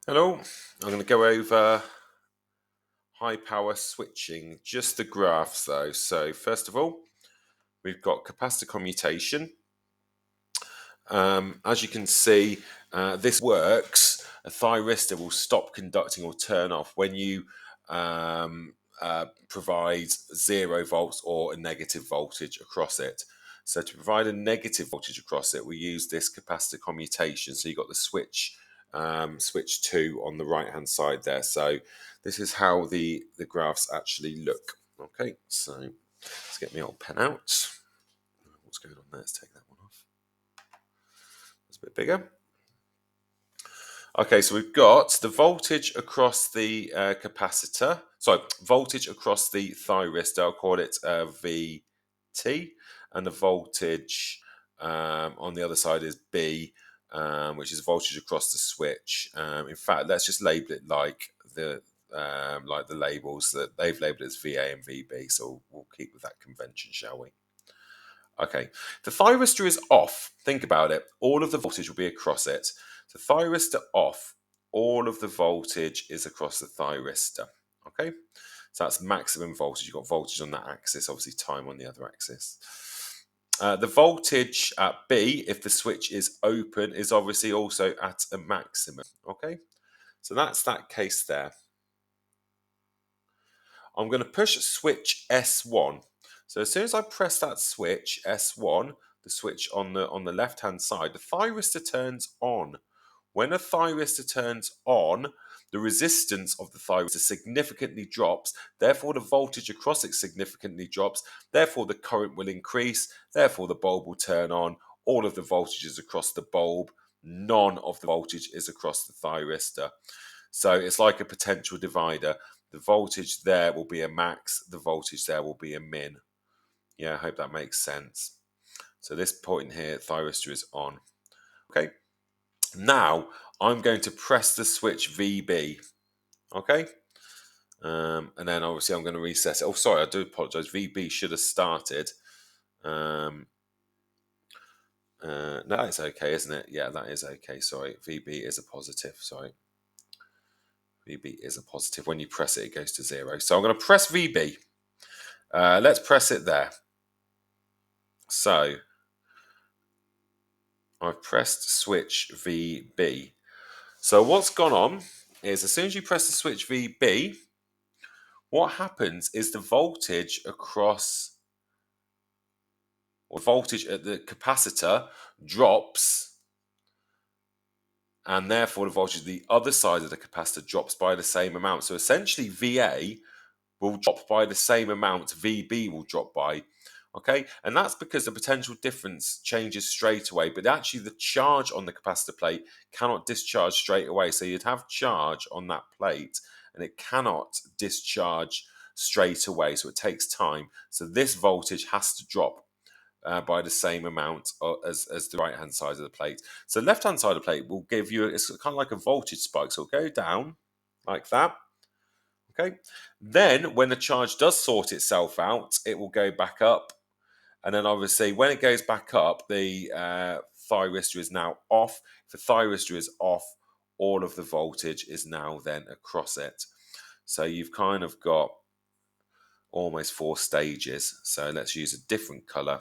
Hello, I'm going to go over high power switching, just the graphs though. So first of all, we've got capacitor commutation. As you can see, this works. A thyristor will stop conducting or turn off when you provide 0 volts or a negative voltage across it. So to provide a negative voltage across it, we use this capacitor commutation. So you've got the switch 2 on the right hand side there. So this is how the graphs actually look. Okay, so let's get my old pen out. What's going on there? Let's take that one off. It's a bit bigger. Okay, so we've got the voltage across the capacitor. Sorry, voltage across the thyristor. I'll call it VT, and the voltage on the other side is B, which is voltage across the switch. In fact, let's just label it like the labels that they've labeled as VA and VB. So we'll keep with that convention, shall we? Okay, the thyristor is off. Think about it. All of the voltage will be across it. So thyristor off, all of the voltage is across the thyristor. Okay, so that's maximum voltage. You've got voltage on that axis, obviously time on the other axis. The voltage at B, if the switch is open, is obviously also at a maximum. Okay, so that's that case there. I'm going to push switch S1. So as soon as I press that switch S1, the switch on the left hand side, the thyristor turns on. When a thyristor turns on, the resistance of the thyristor significantly drops. Therefore, the voltage across it significantly drops. Therefore, the current will increase. Therefore, the bulb will turn on. All of the voltage is across the bulb. None of the voltage is across the thyristor. So it's like a potential divider. The voltage there will be a max, the voltage there will be a min. Yeah, I hope that makes sense. So this point here, thyristor is on. Okay, now I'm going to press the switch VB. Okay, and then obviously I'm going to reset it. Oh, sorry, I do apologize. VB should have started. No, it's okay, isn't it? Yeah, that is okay. Sorry, VB is a positive. Sorry. VB is a positive. When you press it, it goes to 0. So I'm going to press VB. Let's press it there. So I've pressed switch VB. So what's gone on is as soon as you press the switch VB, what happens is the voltage across or voltage at the capacitor drops, and therefore the voltage at the other side of the capacitor drops by the same amount. So essentially VA will drop by the same amount VB will drop by. Okay, and that's because the potential difference changes straight away, but actually the charge on the capacitor plate cannot discharge straight away. So you'd have charge on that plate and it cannot discharge straight away. So it takes time. So this voltage has to drop by the same amount as the right hand side of the plate. So left hand side of the plate will give you, it's kind of like a voltage spike. So it'll go down like that. Okay. Then when the charge does sort itself out, it will go back up. And then obviously when it goes back up, the thyristor is now off. If the thyristor is off, all of the voltage is now then across it. So you've kind of got almost 4 stages. So let's use a different color.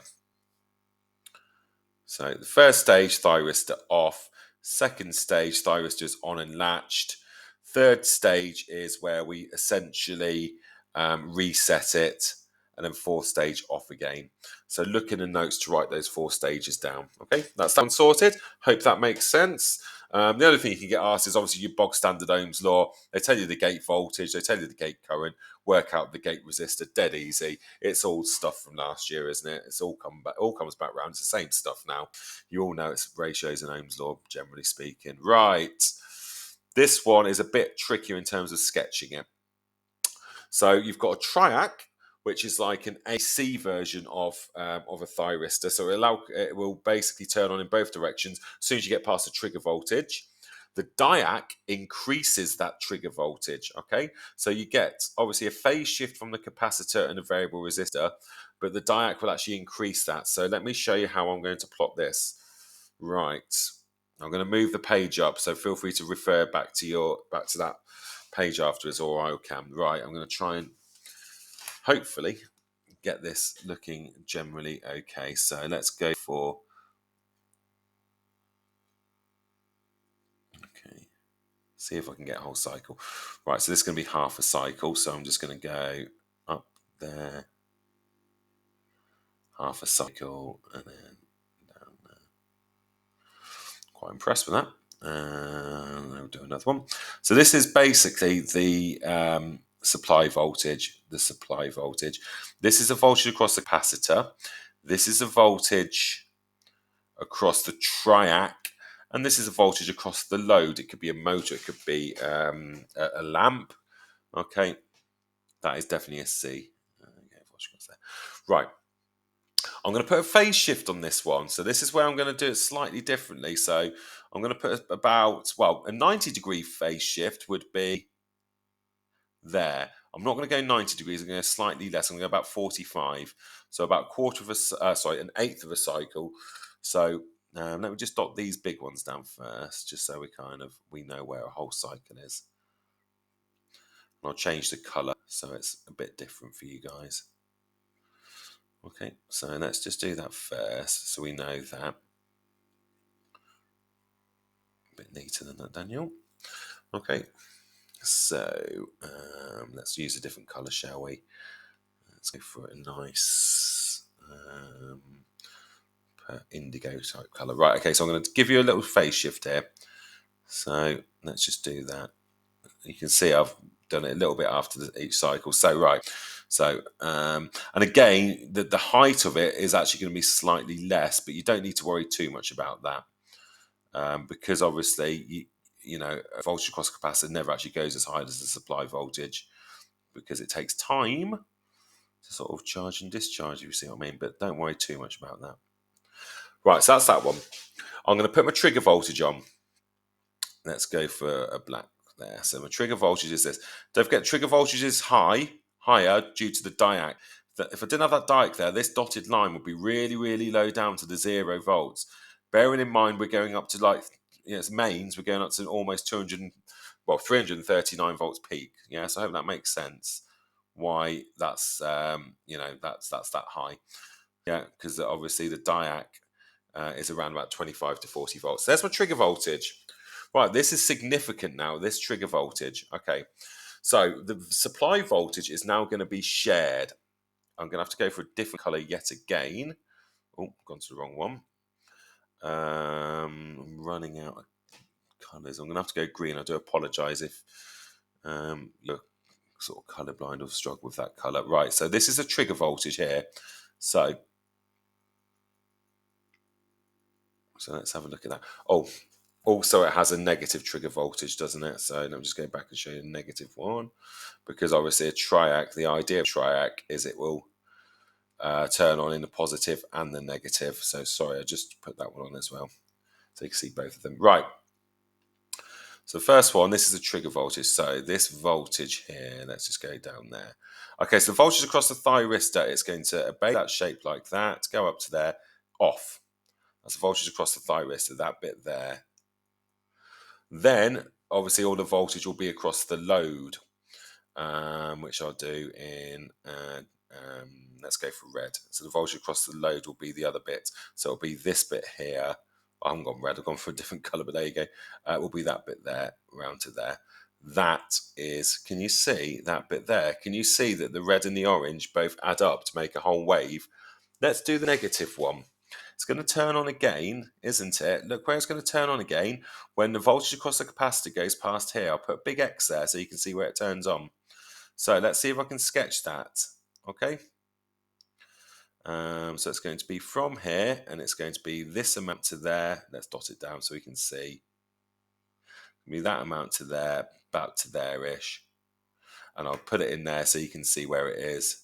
So the first stage, thyristor off. Second stage, thyristor is on and latched. Third stage is where we essentially reset it. And then fourth stage off again. So look in the notes to write those 4 stages down. Okay, that's done sorted. Hope that makes sense. The other thing you can get asked is obviously your bog standard Ohm's law. They tell you the gate voltage, they tell you the gate current, work out the gate resistor, dead easy. It's all stuff from last year, isn't it? It's all comes back round. It's the same stuff now. You all know it's ratios and Ohm's law, generally speaking. Right. This one is a bit trickier in terms of sketching it. So you've got a triac, which is like an AC version of a thyristor. So it will basically turn on in both directions as soon as you get past the trigger voltage. The diac increases that trigger voltage. Okay, so you get obviously a phase shift from the capacitor and a variable resistor, but the diac will actually increase that. So let me show you how I'm going to plot this. Right. I'm going to move the page up, so feel free to refer back to that page afterwards, or I can. Right, I'm going to try and hopefully get this looking generally okay. So let's go for, okay, see if I can get a whole cycle. Right, so this is going to be half a cycle, so I'm just going to go up there, half a cycle, and then down there. Quite impressed with that. And I'll do another one. So this is basically the supply voltage. This is a voltage across the capacitor. This is a voltage across the triac, and this is a voltage across the load. It could be a motor, it could be a lamp. Okay, that is definitely a C. Right, I'm going to put a phase shift on this one. So this is where I'm going to do it slightly differently. So I'm going to put about, well, a 90-degree phase shift would be there. I'm not going to go 90 degrees. I'm going to go slightly less. I'm going to go about 45. So about an eighth of a cycle. So let me just dot these big ones down first, just so we know where a whole cycle is. And I'll change the color so it's a bit different for you guys. Okay, so let's just do that first, so we know that. A bit neater than that, Daniel. Okay, so let's use a different color, shall we? Let's go for a nice indigo type color. Right, okay, so I'm going to give you a little phase shift here. So let's just do that. You can see I've done it a little bit after each cycle. So right, so and again, the height of it is actually going to be slightly less, but you don't need to worry too much about that because obviously you know a voltage across a capacitor never actually goes as high as the supply voltage because it takes time to sort of charge and discharge, if you see what I mean. But don't worry too much about that. Right, so that's that one. I'm going to put my trigger voltage on. Let's go for a black there. So my trigger voltage is this. Don't forget, trigger voltage is higher due to the diac. If I didn't have that diac there, this dotted line would be really, really low down to the 0 volts. Bearing in mind we're going up to it's mains, we're going up to almost 339 volts peak. Yeah, so I hope that makes sense. Why that's that's that high. Yeah, because obviously the diac is around about 25 to 40 volts. So there's my trigger voltage. Right, this is significant now, this trigger voltage. Okay, so the supply voltage is now going to be shared. I'm going to have to go for a different color yet again. Oh, gone to the wrong one. I'm running out of colors. I'm going to have to go green. I do apologize if you're sort of colorblind or struggle with that color. Right, so this is a trigger voltage here. So let's have a look at that. Oh, also it has a negative trigger voltage, doesn't it? So let me just go back and show you a negative one, because obviously a triac, the idea of triac is it will turn on in the positive and the negative. So sorry, I just put that one on as well, so you can see both of them. Right. So the first one, this is a trigger voltage. So this voltage here, let's just go down there. Okay, so the voltage across the thyristor, it's going to obey that shape like that, go up to there, off. That's the voltage across the thyristor, that bit there. Then, obviously, all the voltage will be across the load, which I'll do in, let's go for red. So the voltage across the load will be the other bit. So it'll be this bit here. I haven't gone red, I've gone for a different colour, but there you go. It will be that bit there, round to there. That is, can you see that bit there? Can you see that the red and the orange both add up to make a whole wave? Let's do the negative one. It's going to turn on again, isn't it? Look where it's going to turn on again. When the voltage across the capacitor goes past here, I'll put a big X there so you can see where it turns on. So let's see if I can sketch that. Okay. So it's going to be from here, and it's going to be this amount to there. Let's dot it down so we can see. Be that amount to there, about to there-ish. And I'll put it in there so you can see where it is.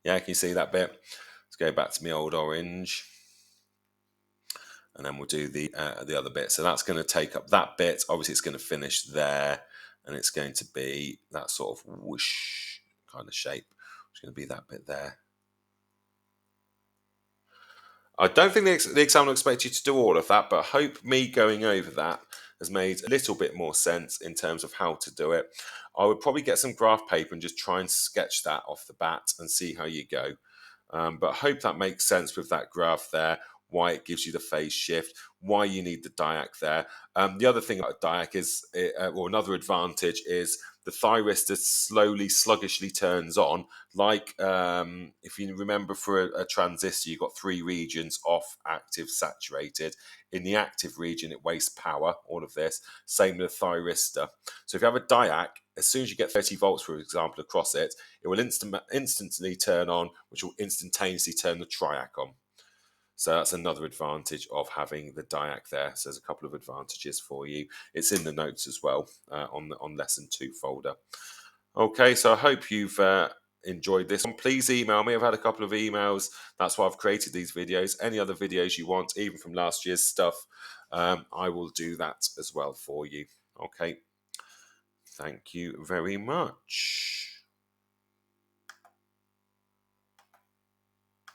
Yeah, can you see that bit? Let's go back to my old orange. And then we'll do the other bit. So that's going to take up that bit. Obviously, it's going to finish there. And it's going to be that sort of whoosh kind of shape. It's going to be that bit there. I don't think the exam will expect you to do all of that, but I hope me going over that has made a little bit more sense in terms of how to do it. I would probably get some graph paper and just try and sketch that off the bat and see how you go. But I hope that makes sense with that graph there, why it gives you the phase shift, why you need the diac there. The other thing about diac is, or another advantage is the thyristor slowly, sluggishly turns on. Like if you remember for a transistor, you've got three regions: off, active, saturated. In the active region, it wastes power, all of this. Same with a thyristor. So if you have a diac, as soon as you get 30 volts, for example, across it, it will instantly turn on, which will instantaneously turn the triac on. So that's another advantage of having the diac there. So there's a couple of advantages for you. It's in the notes as well on lesson 2 folder. Okay, so I hope you've enjoyed this one. Please email me. I've had a couple of emails. That's why I've created these videos. Any other videos you want, even from last year's stuff, I will do that as well for you. Okay, thank you very much.